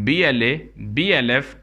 BLA, BLF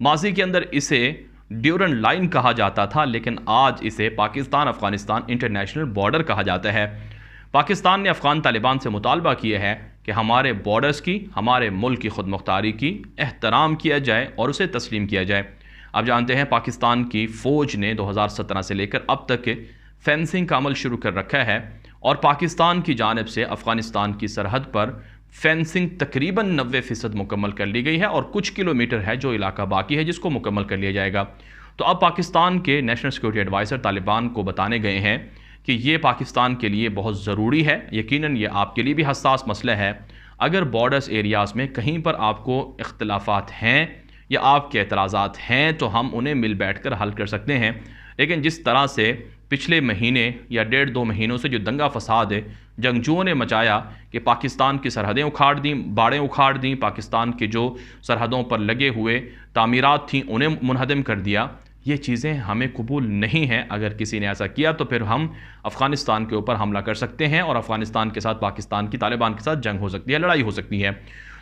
ماضی کے اندر اسے ڈیورنڈ لائن کہا جاتا تھا، لیکن آج اسے پاکستان افغانستان انٹرنیشنل بارڈر کہا جاتا ہے۔ پاکستان نے افغان طالبان سے مطالبہ کیا ہے کہ ہمارے بارڈرز کی، ہمارے ملک کی خود مختاری کی احترام کیا جائے اور اسے تسلیم کیا جائے۔ آپ جانتے ہیں پاکستان کی فوج نے 2017 سے لے کر اب تک فینسنگ کا عمل شروع کر رکھا ہے، اور پاکستان کی جانب سے افغانستان کی سرحد پر فینسنگ تقریباً 90% مکمل کر لی گئی ہے، اور کچھ کلومیٹر ہے جو علاقہ باقی ہے جس کو مکمل کر لیا جائے گا۔ تو اب پاکستان کے نیشنل سیکورٹی ایڈوائزر طالبان کو بتانے گئے ہیں کہ یہ پاکستان کے لیے بہت ضروری ہے، یقیناً یہ آپ کے لیے بھی حساس مسئلہ ہے۔ اگر بارڈرز ایریاز میں کہیں پر آپ کو اختلافات ہیں یا آپ کے اعتراضات ہیں تو ہم انہیں مل بیٹھ کر حل کر سکتے ہیں، لیکن جس طرح سے پچھلے مہینے یا 1.5-2 مہینوں سے جو دنگا فساد جنگجوؤں نے مچایا کہ پاکستان کی سرحدیں اکھاڑ دیں، باڑیں اکھاڑ دیں، پاکستان کے جو سرحدوں پر لگے ہوئے تعمیرات تھیں انہیں منہدم کر دیا، یہ چیزیں ہمیں قبول نہیں ہیں۔ اگر کسی نے ایسا کیا تو پھر ہم افغانستان کے اوپر حملہ کر سکتے ہیں، اور افغانستان کے ساتھ پاکستان کی طالبان کے ساتھ جنگ ہو سکتی ہے، لڑائی ہو سکتی ہے۔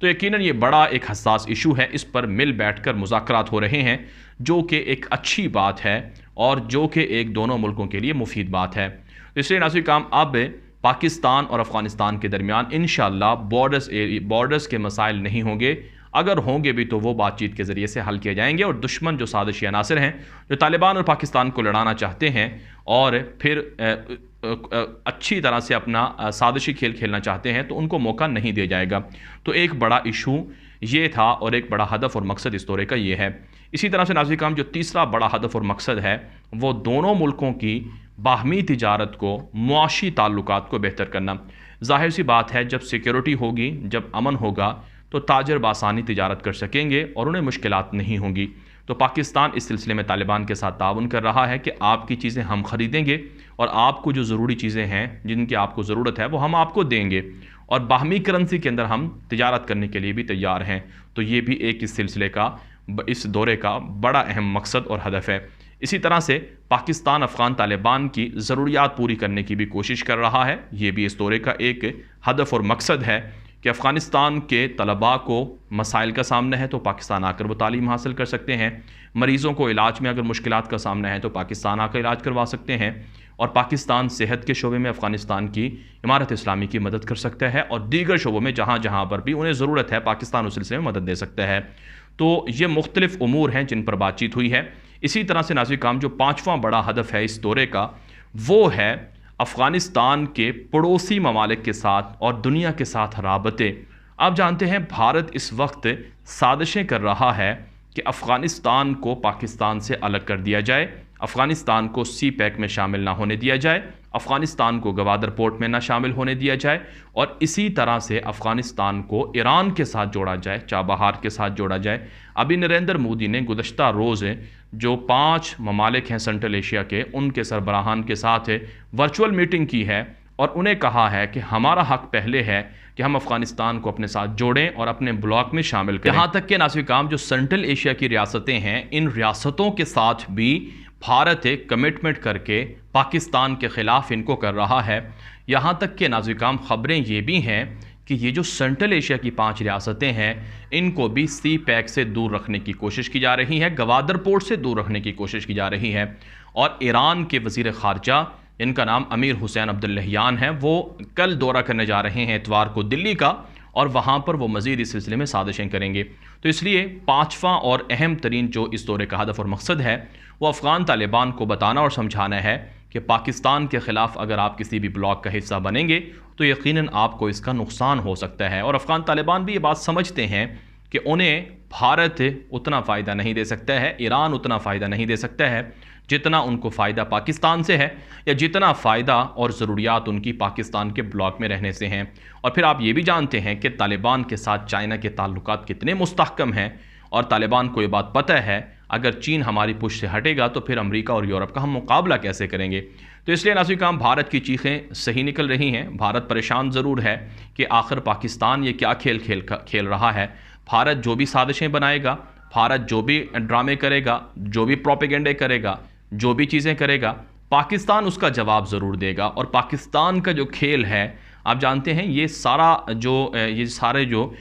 تو یقیناً یہ بڑا ایک حساس ایشو ہے، اس پر مل بیٹھ کر مذاکرات ہو رہے ہیں، جو کہ ایک اچھی بات ہے اور جو کہ ایک دونوں ملکوں کے لیے مفید بات ہے۔ اس لیے ناظرین کرام، اب پاکستان اور افغانستان کے درمیان انشاءاللہ بارڈرز کے مسائل نہیں ہوں گے، اگر ہوں گے بھی تو وہ بات چیت کے ذریعے سے حل کیے جائیں گے، اور دشمن جو سازشی عناصر ہیں جو طالبان اور پاکستان کو لڑانا چاہتے ہیں اور پھر اچھی طرح سے اپنا سازشی کھیل کھیلنا چاہتے ہیں تو ان کو موقع نہیں دیا جائے گا۔ تو ایک بڑا ایشو یہ تھا، اور ایک بڑا ہدف اور مقصد اس دورے کا یہ ہے۔ اسی طرح سے ناظرین کرام، جو تیسرا بڑا ہدف اور مقصد ہے وہ دونوں ملکوں کی باہمی تجارت کو، معاشی تعلقات کو بہتر کرنا۔ ظاہر سی بات ہے، جب سیکیورٹی ہوگی، جب امن ہوگا تو تاجر بآسانی تجارت کر سکیں گے اور انہیں مشکلات نہیں ہوں گی۔ تو پاکستان اس سلسلے میں طالبان کے ساتھ تعاون کر رہا ہے کہ آپ کی چیزیں ہم خریدیں گے، اور آپ کو جو ضروری چیزیں ہیں جن کی آپ کو ضرورت ہے وہ ہم آپ کو دیں گے، اور باہمی کرنسی کے اندر ہم تجارت کرنے کے لیے بھی تیار ہیں۔ تو یہ بھی ایک اس سلسلے کا، اس دورے کا بڑا اہم مقصد اور ہدف ہے۔ اسی طرح سے پاکستان افغان طالبان کی ضروریات پوری کرنے کی بھی کوشش کر رہا ہے، یہ بھی اس دورے کا ایک ہدف اور مقصد ہے کہ افغانستان کے طلباء کو مسائل کا سامنا ہے تو پاکستان آ کر وہ تعلیم حاصل کر سکتے ہیں، مریضوں کو علاج میں اگر مشکلات کا سامنا ہے تو پاکستان آ کر علاج کروا سکتے ہیں، اور پاکستان صحت کے شعبے میں افغانستان کی امارت اسلامی کی مدد کر سکتا ہے، اور دیگر شعبوں میں جہاں جہاں پر بھی انہیں ضرورت ہے پاکستان اس سلسلے میں مدد دے سکتا ہے۔ تو یہ مختلف امور ہیں جن پر بات چیت ہوئی ہے۔ اسی طرح سے ناظرین کرام، جو پانچواں بڑا ہدف ہے اس دورے کا وہ ہے افغانستان کے پڑوسی ممالک کے ساتھ اور دنیا کے ساتھ رابطے۔ آپ جانتے ہیں بھارت اس وقت سازشیں کر رہا ہے کہ افغانستان کو پاکستان سے الگ کر دیا جائے، افغانستان کو سی پیک میں شامل نہ ہونے دیا جائے، افغانستان کو گوادر پورٹ میں نہ شامل ہونے دیا جائے، اور اسی طرح سے افغانستان کو ایران کے ساتھ جوڑا جائے، چابہار کے ساتھ جوڑا جائے۔ ابھی نریندر مودی نے گزشتہ روز جو 5 ممالک ہیں سنٹرل ایشیا کے، ان کے سربراہان کے ساتھ ورچوئل میٹنگ کی ہے، اور انہیں کہا ہے کہ ہمارا حق پہلے ہے کہ ہم افغانستان کو اپنے ساتھ جوڑیں اور اپنے بلاک میں شامل کریں۔ یہاں تک کہ ناظرین کرام، جو سنٹرل ایشیا کی ریاستیں ہیں، ان ریاستوں کے ساتھ بھی بھارت ایک کمٹمنٹ کر کے پاکستان کے خلاف ان کو کر رہا ہے۔ یہاں تک کہ ناظرین کرام، خبریں یہ بھی ہیں کہ یہ جو سنٹرل ایشیا کی 5 ریاستیں ہیں، ان کو بھی سی پیک سے دور رکھنے کی کوشش کی جا رہی ہے، گوادر پورٹ سے دور رکھنے کی کوشش کی جا رہی ہے۔ اور ایران کے وزیر خارجہ، ان کا نام امیر حسین عبداللہیان ہے، وہ کل دورہ کرنے جا رہے ہیں اتوار کو دلی کا، اور وہاں پر وہ مزید اس سلسلے میں سازشیں کریں گے۔ تو اس لیے 5واں اور اہم ترین جو اس دورے کا ہدف اور مقصد ہے وہ افغان طالبان کو بتانا اور سمجھانا ہے کہ پاکستان کے خلاف اگر آپ کسی بھی بلاک کا حصہ بنیں گے تو یقیناً آپ کو اس کا نقصان ہو سکتا ہے، اور افغان طالبان بھی یہ بات سمجھتے ہیں کہ انہیں بھارت اتنا فائدہ نہیں دے سکتا ہے، ایران اتنا فائدہ نہیں دے سکتا ہے جتنا ان کو فائدہ پاکستان سے ہے، یا جتنا فائدہ اور ضروریات ان کی پاکستان کے بلاک میں رہنے سے ہیں۔ اور پھر آپ یہ بھی جانتے ہیں کہ طالبان کے ساتھ چائنا کے تعلقات کتنے مستحکم ہیں، اور طالبان کو یہ بات پتہ ہے اگر چین ہماری پشت سے ہٹے گا تو پھر امریکہ اور یورپ کا ہم مقابلہ کیسے کریں گے۔ تو اس لیے ناظرین کرام، بھارت کی چیخیں صحیح نکل رہی ہیں، بھارت پریشان ضرور ہے کہ آخر پاکستان یہ کیا کھیل رہا ہے۔ بھارت جو بھی سازشیں بنائے گا، بھارت جو بھی ڈرامے کرے گا، جو بھی پروپیگنڈے کرے گا، جو بھی چیزیں کرے گا، پاکستان اس کا جواب ضرور دے گا۔ اور پاکستان کا جو کھیل ہے، آپ جانتے ہیں یہ سارے جو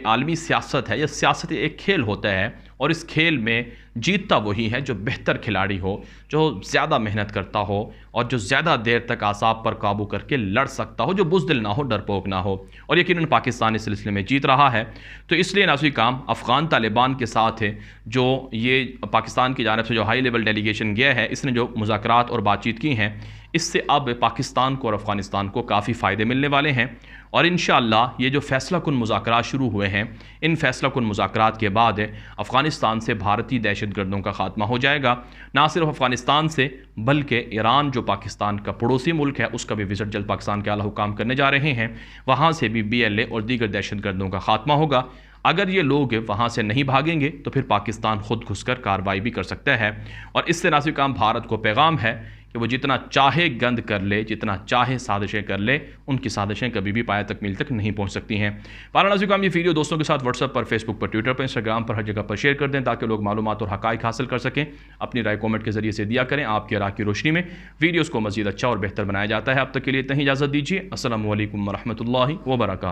عالمی سیاست ہے، یہ سیاست ایک کھیل ہوتا ہے، اور اس کھیل میں جیتتا وہی ہے جو بہتر کھلاڑی ہو، جو زیادہ محنت کرتا ہو اور جو زیادہ دیر تک اعصاب پر قابو کر کے لڑ سکتا ہو، جو بزدل نہ ہو، ڈرپوک نہ ہو، اور یقیناً پاکستان اس سلسلے میں جیت رہا ہے۔ تو اس لیے ناظرین کرام افغان طالبان کے ساتھ ہے جو یہ پاکستان کی جانب سے جو ہائی لیول ڈیلیگیشن گیا ہے، اس نے جو مذاکرات اور بات چیت کی ہیں، اس سے اب پاکستان کو اور افغانستان کو کافی فائدے ملنے والے ہیں، اور انشاءاللہ یہ جو فیصلہ کن مذاکرات شروع ہوئے ہیں، ان فیصلہ کن مذاکرات کے بعد افغانستان سے بھارتی دہشت گردوں کا خاتمہ ہو جائے گا۔ نہ صرف افغانستان سے بلکہ ایران جو پاکستان کا پڑوسی ملک ہے، اس کا بھی وزٹ جلد پاکستان کے اعلیٰ حکام کرنے جا رہے ہیں، وہاں سے بھی BLA اور دیگر دہشت گردوں کا خاتمہ ہوگا۔ اگر یہ لوگ وہاں سے نہیں بھاگیں گے تو پھر پاکستان خود گھس کر کارروائی بھی کر سکتا ہے، اور اس سے ناظرین کرام بھارت کو پیغام ہے کہ وہ جتنا چاہے گند کر لے، جتنا چاہے سازشیں کر لے، ان کی سازشیں کبھی بھی پایہ تکمیل تک نہیں پہنچ سکتی ہیں۔ بہرحال ناظرین کرام یہ ویڈیو دوستوں کے ساتھ واٹس ایپ پر، فیس بک پر، ٹویٹر پر، انسٹاگرام پر، ہر جگہ پر شیئر کر دیں تاکہ لوگ معلومات اور حقائق حاصل کر سکیں۔ اپنی رائے کومنٹ کے ذریعے سے دیا کریں، آپ کی رائے کی روشنی میں ویڈیوز کو مزید اچھا اور بہتر بنایا جاتا ہے۔ اب تک کے لیے اتنا ہی اجازت دیجیے۔ السلام علیکم ورحمۃ اللہ وبرکاتہ۔